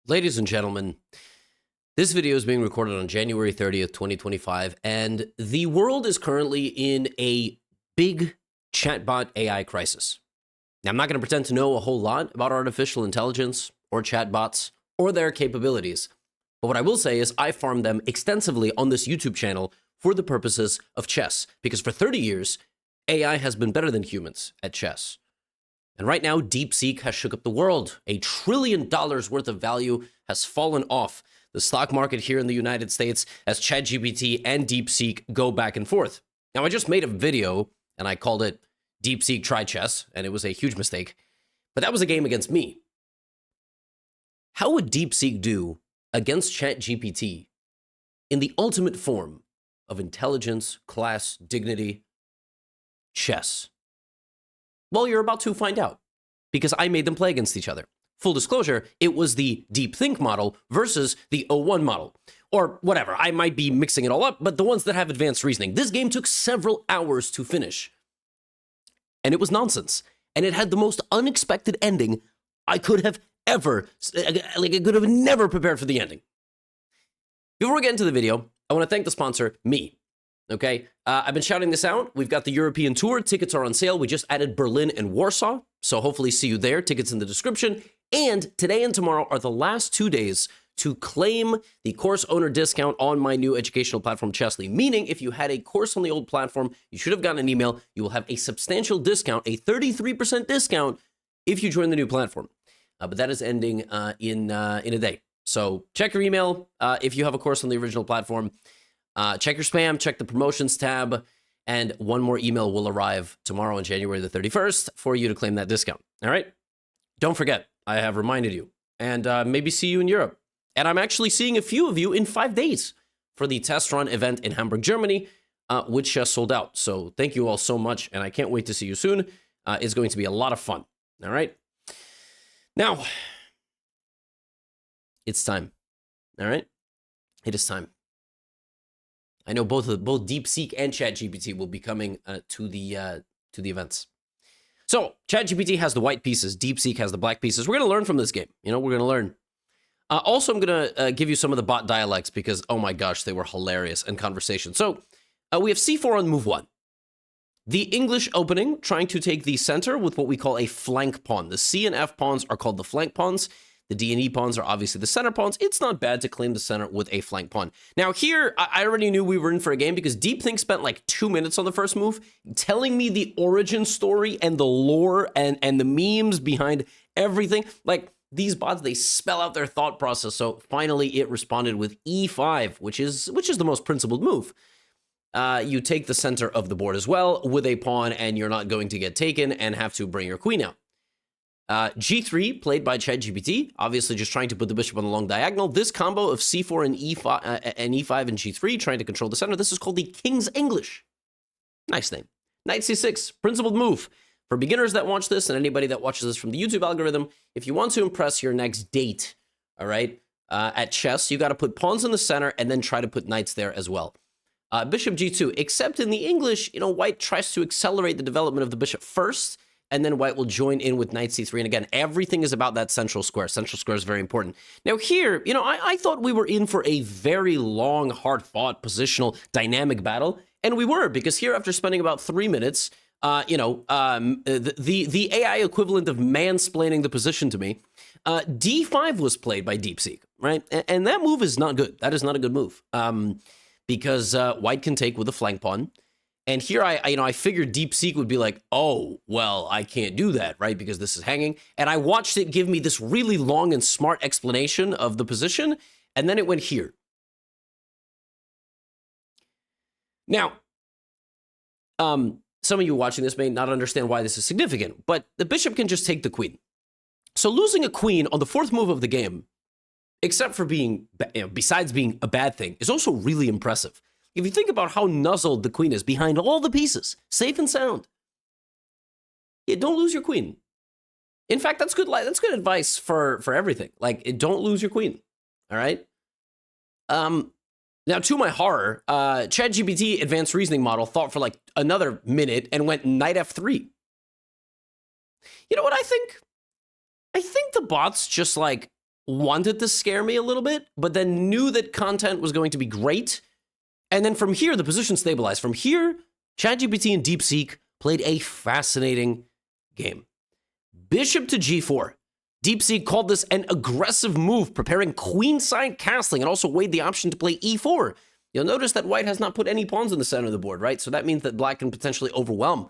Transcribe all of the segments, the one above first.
Ladies and gentlemen, this video is being recorded on January 30th, 2025, and the world is currently in a big chatbot AI crisis. Now, I'm not going to pretend to know a whole lot about artificial intelligence or chatbots or their capabilities, but what I will say is I farmed them extensively on this YouTube channel for the purposes of chess, because for 30 years, AI has been better than humans at chess. And right now, DeepSeek has shook up the world. $1 trillion worth of value has fallen off the stock market here in the United States as ChatGPT and DeepSeek go back and forth. Now, I just made a video and I called it DeepSeek Try Chess, and it was a huge mistake, but that was a game against me. How would DeepSeek do against ChatGPT in the ultimate form of intelligence, class, dignity, chess? Well, you're about to find out, because I made them play against each other. Full disclosure, it was the DeepThink model versus the O1 model. Or whatever, I might be mixing it all up, but the ones that have advanced reasoning. This game took several hours to finish. And it was nonsense. And it had the most unexpected ending I could have ever, I could have never prepared for the ending. Before we get into the video, I want to thank the sponsor, me. Okay, I've been shouting this out. We've got the European tour. Tickets are on sale. We just added Berlin and Warsaw, so hopefully see you there. Tickets in the description. And today and tomorrow are the last 2 days to claim the course owner discount on my new educational platform, Chessly. Meaning, if you had a course on the old platform, you should have gotten an email. You will have a substantial discount, a 33% discount, if you join the new platform. But that is ending in a day. So check your email if you have a course on the original platform. Check your spam, check the promotions tab, and one more email will arrive tomorrow on January the 31st for you to claim that discount. All right? Don't forget, I have reminded you, and maybe see you in Europe. And I'm actually seeing a few of you in 5 days for the test run event in Hamburg, Germany, which just sold out. So thank you all so much, and I can't wait to see you soon. It's going to be a lot of fun. All right? Now, it's time. All right? It is time. I know both DeepSeek and ChatGPT will be coming to the events. So ChatGPT has the white pieces, DeepSeek has the black pieces. We're going to learn from this game. You know, we're going to learn. Also, I'm going to give you some of the bot dialects because, oh my gosh, they were hilarious in conversation. So we have C4 on move 1. The English opening, trying to take the center with what we call a flank pawn. The C and F pawns are called the flank pawns. The D and E pawns are obviously the center pawns. It's not bad to claim the center with a flank pawn. Now here, I already knew we were in for a game because DeepThink spent like 2 minutes on the first move telling me the origin story and the lore and the memes behind everything. Like these bots, they spell out their thought process. So finally it responded with E5, which is the most principled move. You take the center of the board as well with a pawn and you're not going to get taken and have to bring your queen out. G3 played by ChatGPT, obviously just trying to put the bishop on the long diagonal. This combo of C4 and E5 and G3 trying to control the center. This is called the King's English. Nice name. Knight C6, principled move. For beginners that watch this and anybody that watches this from the YouTube algorithm, if you want to impress your next date, all right, at chess, you got to put pawns in the center and then try to put knights there as well. Bishop G2, except in the English, you know, white tries to accelerate the development of the bishop first, and then white will join in with knight c3. And again, everything is about that central square. Central square is very important. Now here, you know, I thought we were in for a very long, hard-fought, positional, dynamic battle. And we were, because here, after spending about 3 minutes, the AI equivalent of mansplaining the position to me, D5 was played by DeepSeek, right? And that move is not good. That is not a good move. Because white can take with a flank pawn. And here I figured DeepSeek would be like, oh, well, I can't do that, right? Because this is hanging. And I watched it give me this really long and smart explanation of the position. And then it went here. Now, some of you watching this may not understand why this is significant, but the bishop can just take the queen. So losing a queen on the 4th move of the game, except for being, besides being a bad thing, is also really impressive. If you think about how nuzzled the queen is behind all the pieces, safe and sound, yeah, don't lose your queen. In fact, that's good advice for everything. Like, don't lose your queen. All right. Now, to my horror, ChatGPT advanced reasoning model thought for like another minute and went knight f3. You know what I think? I think the bots just like wanted to scare me a little bit, but then knew that content was going to be great. And then from here, the position stabilized. From here, ChatGPT and DeepSeek played a fascinating game. Bishop to g4. DeepSeek called this an aggressive move, preparing queenside castling, and also weighed the option to play e4. You'll notice that white has not put any pawns in the center of the board, right? So that means that black can potentially overwhelm.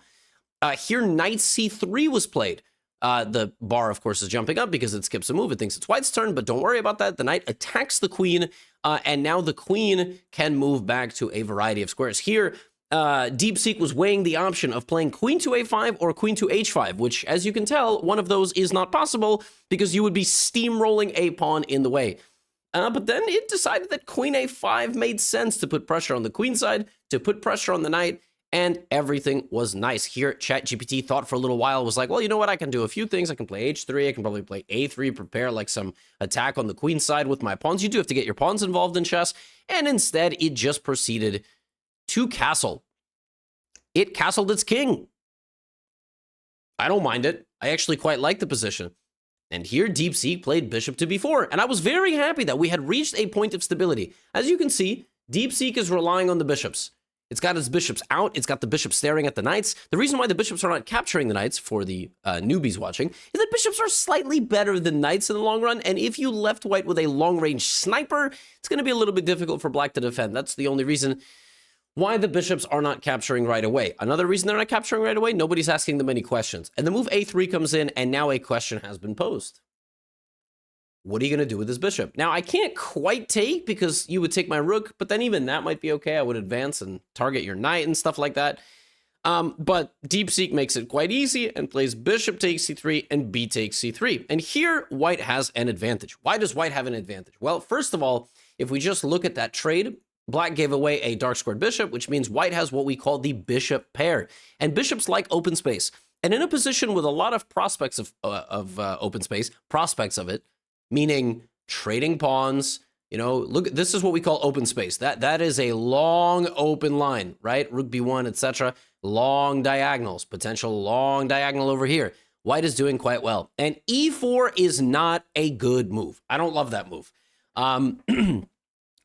Here, knight c3 was played. The bar, of course, is jumping up because it skips a move. It thinks it's white's turn, but don't worry about that. The knight attacks the queen, and now the queen can move back to a variety of squares. Here, DeepSeek was weighing the option of playing queen to a5 or queen to h5, which, as you can tell, one of those is not possible because you would be steamrolling a pawn in the way. But then it decided that queen a5 made sense to put pressure on the queen side, to put pressure on the knight, and everything was nice. Here, ChatGPT thought for a little while, was like, well, you know what? I can do a few things. I can play h3. I can probably play a3, prepare like some attack on the queen side with my pawns. You do have to get your pawns involved in chess. And instead, it just proceeded to castle. It castled its king. I don't mind it. I actually quite like the position. And here, DeepSeek played bishop to b4. And I was very happy that we had reached a point of stability. As you can see, DeepSeek is relying on the bishops. It's got its bishops out. It's got the bishops staring at the knights. The reason why the bishops are not capturing the knights, for the newbies watching, is that bishops are slightly better than knights in the long run. And if you left white with a long-range sniper, it's going to be a little bit difficult for black to defend. That's the only reason why the bishops are not capturing right away. Another reason they're not capturing right away, nobody's asking them any questions. And the move a3 comes in, and now a question has been posed. What are you going to do with this bishop? Now, I can't quite take because you would take my rook, but then even that might be okay. I would advance and target your knight and stuff like that. But DeepSeek makes it quite easy and plays bishop takes c3 and b takes c3. And here, white has an advantage. Why does white have an advantage? Well, first of all, if we just look at that trade, black gave away a dark squared bishop, which means white has what we call the bishop pair. And bishops like open space. And in a position with a lot of prospects of open space, prospects of it, meaning trading pawns, you know, look, this is what we call open space. That is a long open line, right? Rook b1, etc. Long diagonals, potential long diagonal over here. White is doing quite well. And e4 is not a good move. I don't love that move.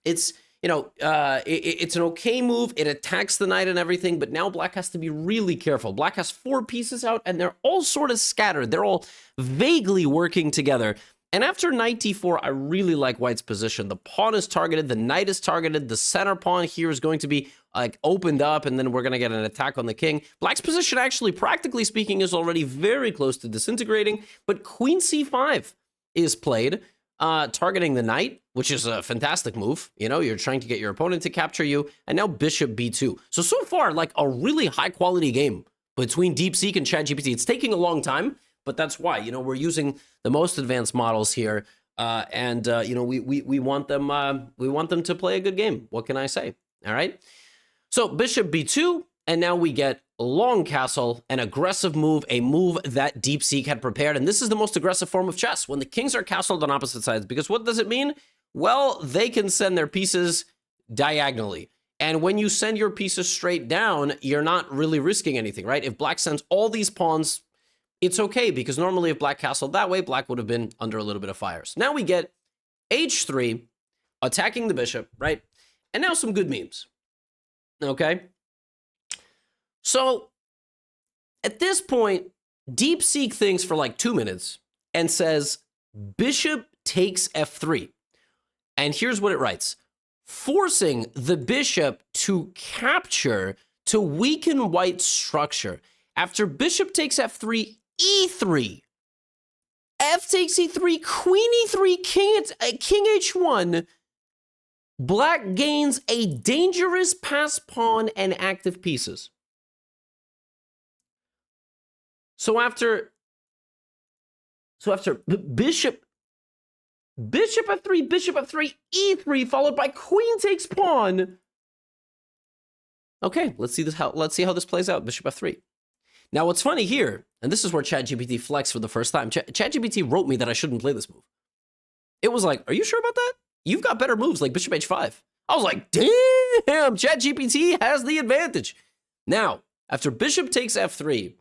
It's, you know, it's an okay move. It attacks the knight and everything, but now black has to be really careful. Black has 4 pieces out, and they're all sort of scattered. They're all vaguely working together. And after knight d4, I really like white's position. The pawn is targeted, the knight is targeted, the center pawn here is going to be like opened up, and then we're going to get an attack on the king. Black's position, actually, practically speaking, is already very close to disintegrating, but queen c5 is played, targeting the knight, which is a fantastic move. You know, you're trying to get your opponent to capture you, and now bishop b2. So far, like a really high-quality game between DeepSeek and ChatGPT. It's taking a long time, but that's why, you know, we're using the most advanced models here, and you know, we want them to play a good game. What can I say? All right. So bishop b2, and now we get long castle, an aggressive move, a move that DeepSeek had prepared, and this is the most aggressive form of chess when the kings are castled on opposite sides. Because what does it mean? Well, they can send their pieces diagonally. And when you send your pieces straight down, you're not really risking anything, right? If black sends all these pawns, it's okay, because normally if black castled that way, black would have been under a little bit of fires. Now we get h3, attacking the bishop, right? And now some good memes, okay? So at this point, DeepSeek thinks for like 2 minutes and says, bishop takes f3. And here's what it writes: forcing the bishop to capture to weaken white's structure. After bishop takes f3, e3, f takes e3, queen e3, king h1, black gains a dangerous pass pawn and active pieces. So after bishop f3, bishop f3, e3, followed by queen takes pawn. Okay, let's see how this plays out. Bishop f3. Now, what's funny here, and this is where ChatGPT flexed for the first time. ChatGPT wrote me that I shouldn't play this move. It was like, are you sure about that? You've got better moves like bishop h5. I was like, damn, ChatGPT has the advantage. Now, after bishop takes f3,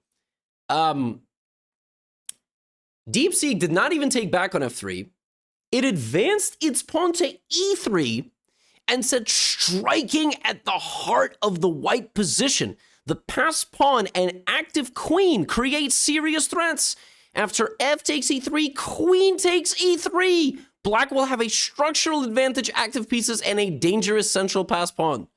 DeepSeek did not even take back on f3. it advanced its pawn to e3 and said striking at the heart of the white position. The passed pawn and active queen creates serious threats. After f takes e3, queen takes e3. Black will have a structural advantage, active pieces, and a dangerous central passed pawn.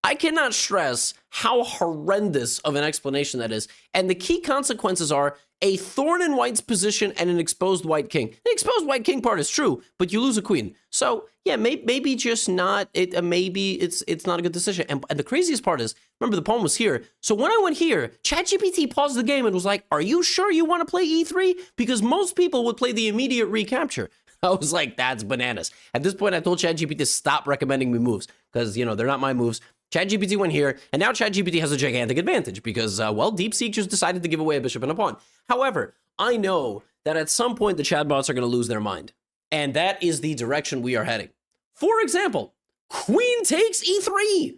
I cannot stress how horrendous of an explanation that is. And the key consequences are a thorn in white's position and an exposed white king. The exposed white king part is true, but you lose a queen. So yeah, maybe just not, maybe it's not a good decision. And the craziest part is, remember the pawn was here. So when I went here, ChatGPT paused the game and was like, are you sure you want to play e3? Because most people would play the immediate recapture. I was like, that's bananas. At this point, I told ChatGPT to stop recommending me moves because, you know, they're not my moves. ChatGPT went here, and now ChatGPT has a gigantic advantage because, well, DeepSeek just decided to give away a bishop and a pawn. However, I know that at some point the chatbots are going to lose their mind, and that is the direction we are heading. For example, queen takes e3.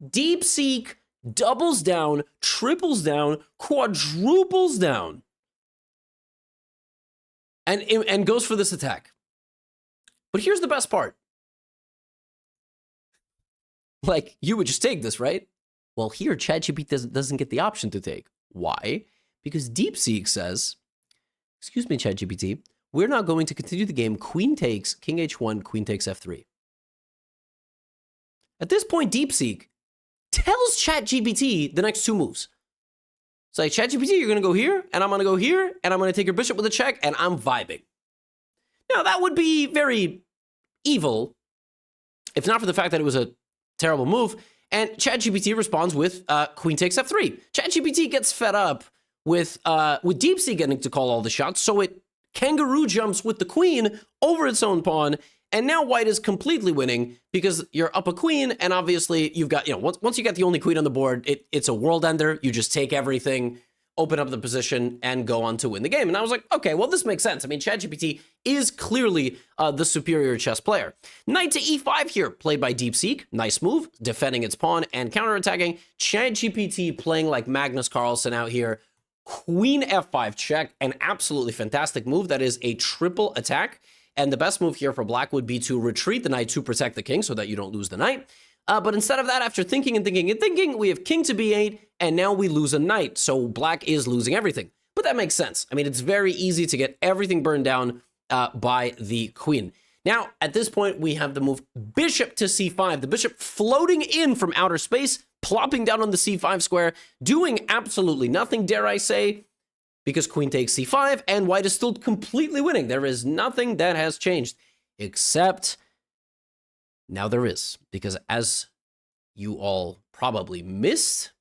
DeepSeek doubles down, triples down, quadruples down, and goes for this attack. But here's the best part. Like, you would just take this, right? Well, here, ChatGPT doesn't get the option to take. Why? Because DeepSeek says, excuse me, ChatGPT, we're not going to continue the game. Queen takes, king h1, queen takes f3. At this point, DeepSeek tells ChatGPT the next two moves. It's like, ChatGPT, you're going to go here, and I'm going to go here, and I'm going to take your bishop with a check, and I'm vibing. Now, that would be very evil, if not for the fact that it was a terrible move. And ChatGPT responds with queen takes f3. ChatGPT gets fed up with DeepSeek getting to call all the shots, so it kangaroo jumps with the queen over its own pawn, and now white is completely winning because you're up a queen, and obviously you've got, you know, once you get the only queen on the board, it's a world ender. You just take everything, open up the position, and go on to win the game. And I was like, okay, well, this makes sense. I mean, ChatGPT is clearly the superior chess player. Knight to e5 here, played by DeepSeek. Nice move, defending its pawn and counterattacking. ChatGPT playing like Magnus Carlsen out here. Queen f5 check, an absolutely fantastic move. That is a triple attack. And the best move here for black would be to retreat the knight to protect the king so that you don't lose the knight. But instead of that, after thinking and thinking and thinking, we have king to b8, and now we lose a knight, so black is losing everything. But that makes sense. I mean, it's very easy to get everything burned down by the queen. Now, at this point, we have the move bishop to c5, the bishop floating in from outer space, plopping down on the c5 square, doing absolutely nothing, dare I say, because queen takes c5, and white is still completely winning. There is nothing that has changed, except now there is, because as you all probably missed,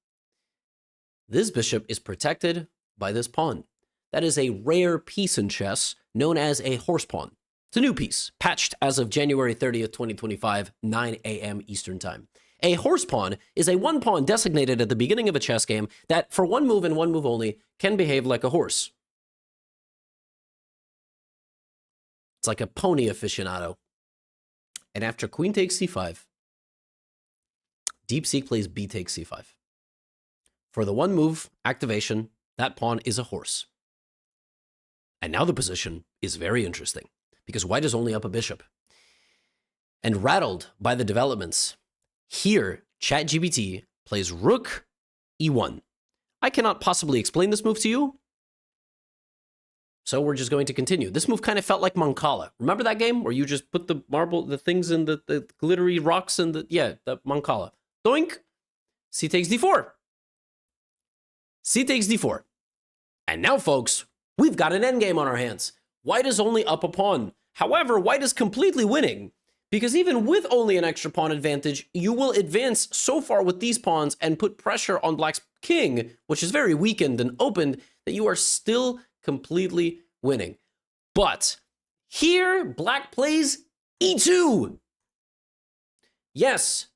this bishop is protected by this pawn. That is a rare piece in chess known as a horse pawn. It's a new piece, patched as of January 30th, 2025, 9 a.m. Eastern Time. A horse pawn is a one pawn designated at the beginning of a chess game that, for one move and one move only, can behave like a horse. It's like a pony aficionado. And after queen takes c5, DeepSeek plays b takes c5. For the one move activation, that pawn is a horse. And now the position is very interesting, because white is only up a bishop. And rattled by the developments, here, ChatGPT plays rook e1. I cannot possibly explain this move to you, so we're just going to continue. This move kind of felt like Mancala. Remember that game where you just put the marble, the things in the glittery rocks and the Mancala. Doink! C takes d4. C takes d4. And now, folks, we've got an endgame on our hands. White is only up a pawn. However, white is completely winning, because even with only an extra pawn advantage, you will advance so far with these pawns and put pressure on black's king, which is very weakened and opened, that you are still completely winning. But here, black plays e2. Yes,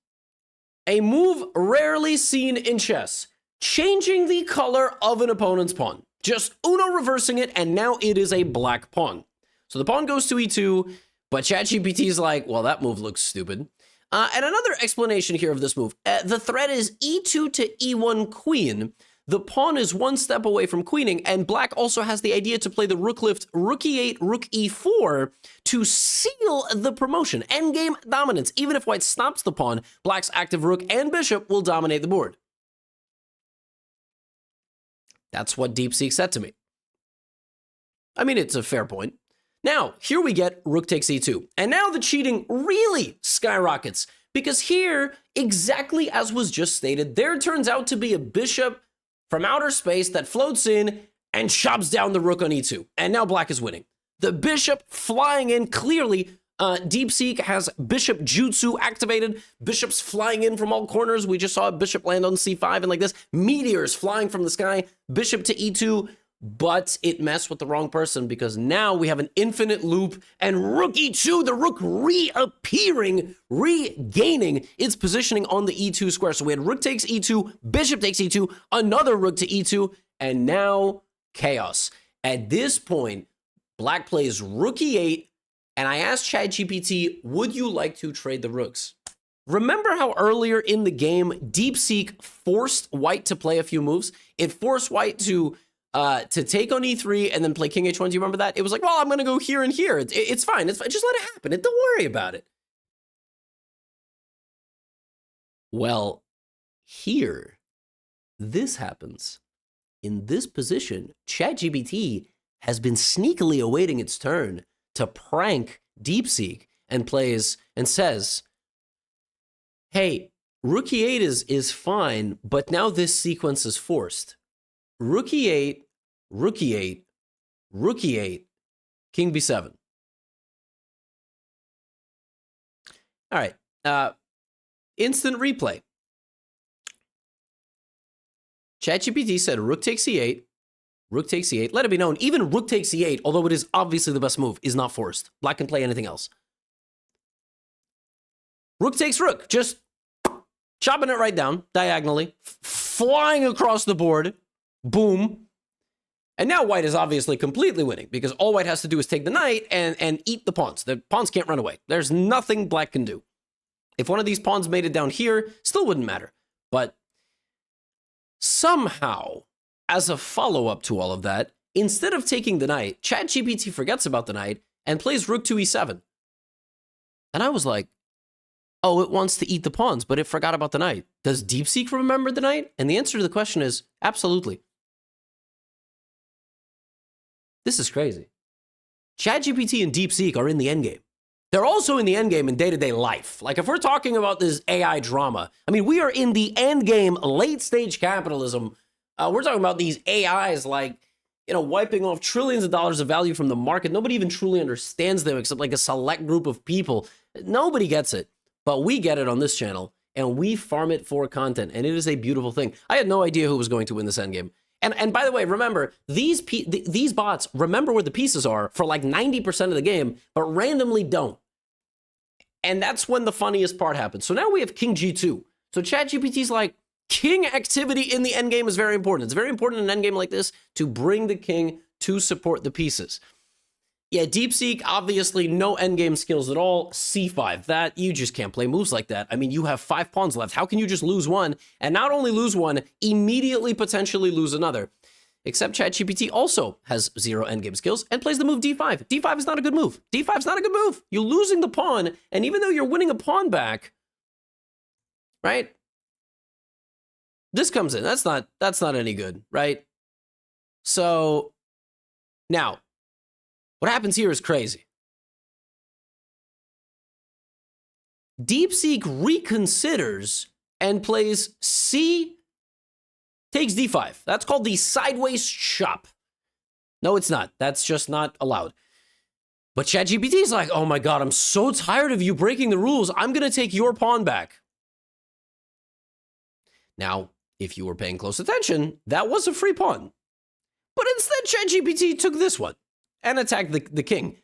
a move rarely seen in chess, changing the color of an opponent's pawn. Just Uno reversing it, and now it is a black pawn. So the pawn goes to e2, but ChatGPT is like, well, that move looks stupid. And another explanation here of this move, the threat is e2 to e1 queen. the pawn is one step away from queening, and black also has the idea to play the rook lift, rook e8, rook e4 to seal the promotion. Endgame dominance. Even if white stops the pawn, black's active rook and bishop will dominate the board. That's what DeepSeek said to me. I mean, it's a fair point. Now, here we get rook takes e2. And now the cheating really skyrockets, because here, exactly as was just stated, there turns out to be a bishop from outer space that floats in and chops down the rook on e2. And now black is winning. The bishop flying in, clearly, DeepSeek has bishop jutsu activated, bishops flying in from all corners. We just saw a bishop land on c5 and like this, meteors flying from the sky, bishop to e2, but it messed with the wrong person because now we have an infinite loop and rook e2, the rook reappearing, regaining its positioning on the e2 square. So we had rook takes e2, bishop takes e2, another rook to e2, and now chaos. At this point, black plays rook e8, and I asked ChatGPT, would you like to trade the rooks? Remember how earlier in the game, DeepSeek forced white to play a few moves? It forced white to take on e3 and then play king h1. Do you remember that? It was like, well, I'm going to go here and here. It's fine. It's fine. Just let it happen. Don't worry about it. Well, here, this happens. In this position, ChatGPT has been sneakily awaiting its turn to prank DeepSeek and plays and says, hey, rook e8 is fine, but now this sequence is forced. Rook e8, rook e8, rook e8, king b7. All right, instant replay. ChatGPT said rook takes e8, rook takes e8. Let it be known, even rook takes e8, although it is obviously the best move, is not forced. Black can play anything else. Rook takes rook, just chopping it right down, diagonally, flying across the board, boom. And now white is obviously completely winning because all white has to do is take the knight and eat the pawns. The pawns can't run away. There's nothing black can do. If one of these pawns made it down here, still wouldn't matter. But somehow, as a follow-up to all of that, instead of taking the knight, ChatGPT forgets about the knight and plays rook to e7. And I was like, oh, it wants to eat the pawns, but it forgot about the knight. Does DeepSeek remember the knight? And the answer to the question is absolutely. This is crazy. ChatGPT and DeepSeek are in the endgame. They're also in the endgame in day-to-day life. Like if we're talking about this AI drama, I mean, we are in the endgame late-stage capitalism. We're talking about these AIs like, wiping off trillions of dollars of value from the market. Nobody even truly understands them except like a select group of people. Nobody gets it, but we get it on this channel and we farm it for content. And it is a beautiful thing. I had no idea who was going to win this endgame. And by the way, remember, these bots remember where the pieces are for like 90% of the game, but randomly don't. And that's when the funniest part happens. So now we have king g2. So ChatGPT's like, king activity in the endgame is very important. It's very important in an endgame like this to bring the king to support the pieces. Yeah, DeepSeek, obviously no endgame skills at all. c5, that, you just can't play moves like that. I mean, you have 5 pawns left. How can you just lose one? And not only lose one, immediately potentially lose another. Except ChatGPT also has 0 endgame skills and plays the move d5. d5 is not a good move. d5 is not a good move. You're losing the pawn, and even though you're winning a pawn back, right? This comes in. That's not any good, right? So now, what happens here is crazy. DeepSeek reconsiders and plays c takes d5. That's called the sideways chop. No, it's not. That's just not allowed. But ChatGPT is like, oh my God, I'm so tired of you breaking the rules. I'm going to take your pawn back. Now, if you were paying close attention, that was a free pawn. But instead, ChatGPT took this one and attacked the king,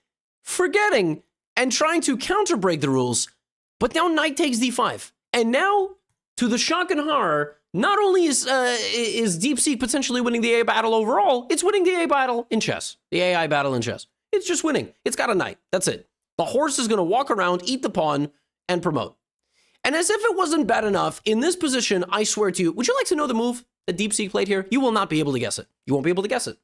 forgetting and trying to counter-break the rules. But now knight takes d5. And now, to the shock and horror, not only is DeepSeek potentially winning the AI battle overall, it's winning the AI battle in chess. The AI battle in chess. It's just winning. It's got a knight. That's it. The horse is going to walk around, eat the pawn, and promote. And as if it wasn't bad enough, in this position, I swear to you, would you like to know the move? that DeepSeek played here? You will not be able to guess it. You won't be able to guess it.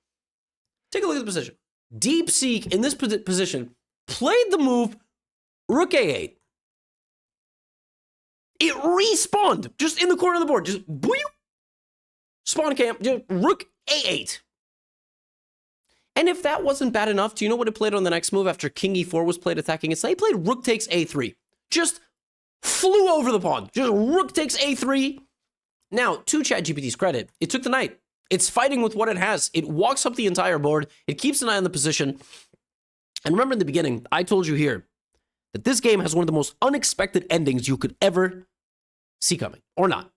Take a look at the position. DeepSeek, in this position, played the move Rook A8. It respawned just in the corner of the board. Just boop. Spawn camp, just Rook A8. And if that wasn't bad enough, do you know what it played on the next move after King E4 was played attacking its knight? It played Rook takes A3. Just flew over the pawn. Just Rook takes A3. Now, to ChatGPT's credit, it took the knight. It's fighting with what it has. It walks up the entire board. It keeps an eye on the position. And remember in the beginning, I told you here that this game has one of the most unexpected endings you could ever see coming, or not.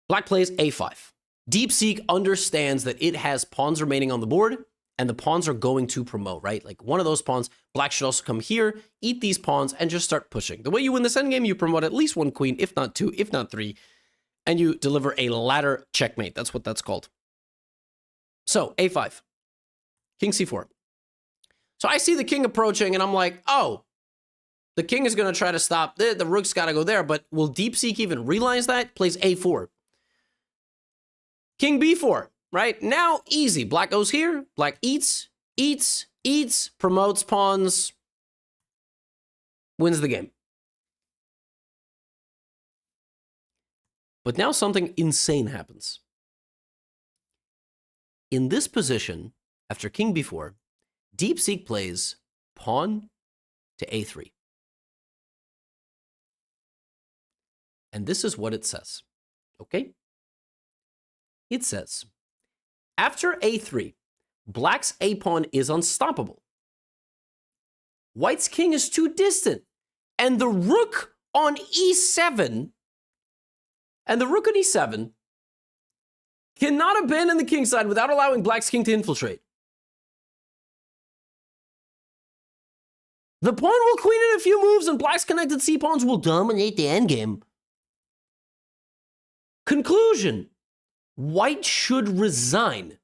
Black plays A5. DeepSeek understands that it has pawns remaining on the board, and the pawns are going to promote, right? Like one of those pawns, black should also come here, eat these pawns, and just start pushing. The way you win this endgame, you promote at least one queen, if not two, if not three, and you deliver a ladder checkmate. That's what that's called. So, A5. King C4. So I see the king approaching, and I'm like, oh, the king is going to try to stop. The rook's got to go there, but will DeepSeek even realize that? Plays A4. King B4, right? Now, easy. Black goes here. Black eats, promotes pawns, wins the game. But now something insane happens. In this position, after King B4, DeepSeek plays pawn to A3. And this is what it says, okay? It says, after A3, black's A pawn is unstoppable. White's king is too distant. And the rook on E7, cannot abandon the king side without allowing black's king to infiltrate. The pawn will queen in a few moves, and black's connected c-pawns will dominate the endgame. Conclusion. White should resign.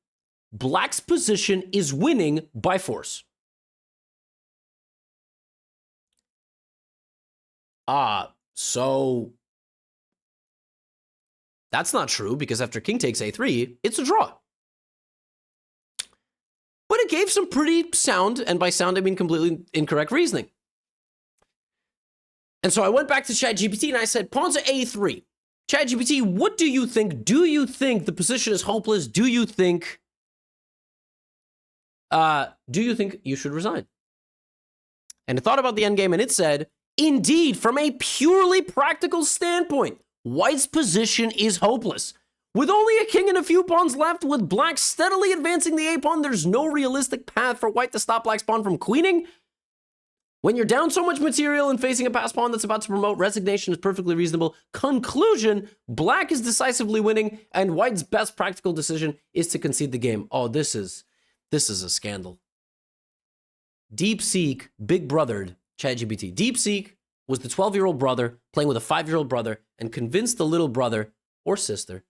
Black's position is winning by force. So that's not true, because after king takes a3, it's a draw. But it gave some pretty sound, and by sound I mean completely incorrect reasoning. And so I went back to ChatGPT and I said, pawns at a3. ChatGPT, what do you think? Do you think the position is hopeless? Do you think you should resign? And it thought about the endgame and it said, indeed, from a purely practical standpoint, White's position is hopeless. With only a king and a few pawns left, with black steadily advancing the a-pawn, there's no realistic path for white to stop black's pawn from queening. When you're down so much material and facing a passed pawn that's about to promote, resignation is perfectly reasonable. Conclusion, black is decisively winning, and white's best practical decision is to concede the game. Oh, this is a scandal. DeepSeek big brothered ChatGPT. DeepSeek was the 12-year-old brother playing with a 5-year-old brother and convinced the little brother or sister.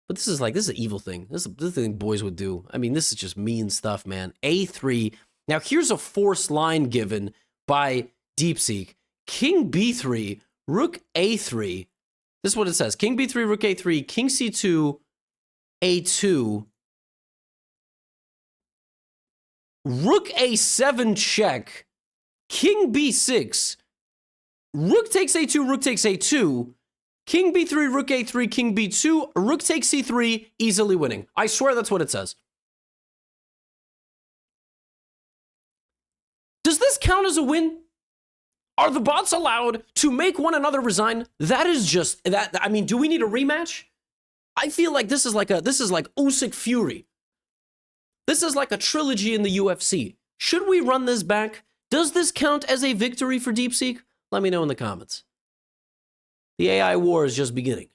But this is an evil thing. This is the thing boys would do. I mean, this is just mean stuff, man. A3. Now, here's a forced line given by DeepSeek. King B3, Rook A3. This is what it says. King B3, Rook A3, King C2, A2. Rook A7 check. King B6. Rook takes A2, Rook takes A2. King B3, Rook A3, King B2. Rook takes C3, easily winning. I swear that's what it says. Does this count as a win? Are the bots allowed to make one another resign? That is just that. I mean, do we need a rematch? I feel like this is like Usyk Fury. This is like a trilogy in the UFC. Should we run this back? Does this count as a victory for DeepSeek? Let me know in the comments. The AI war is just beginning.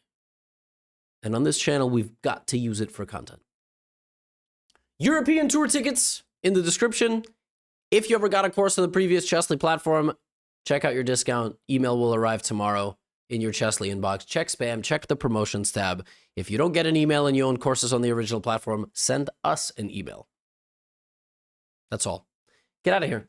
And on this channel, we've got to use it for content. European tour tickets in the description. If you ever got a course on the previous Chessly platform, check out your discount. Email will arrive tomorrow in your Chessly inbox. Check spam, check the promotions tab. If you don't get an email and you own courses on the original platform, send us an email. That's all. Get out of here.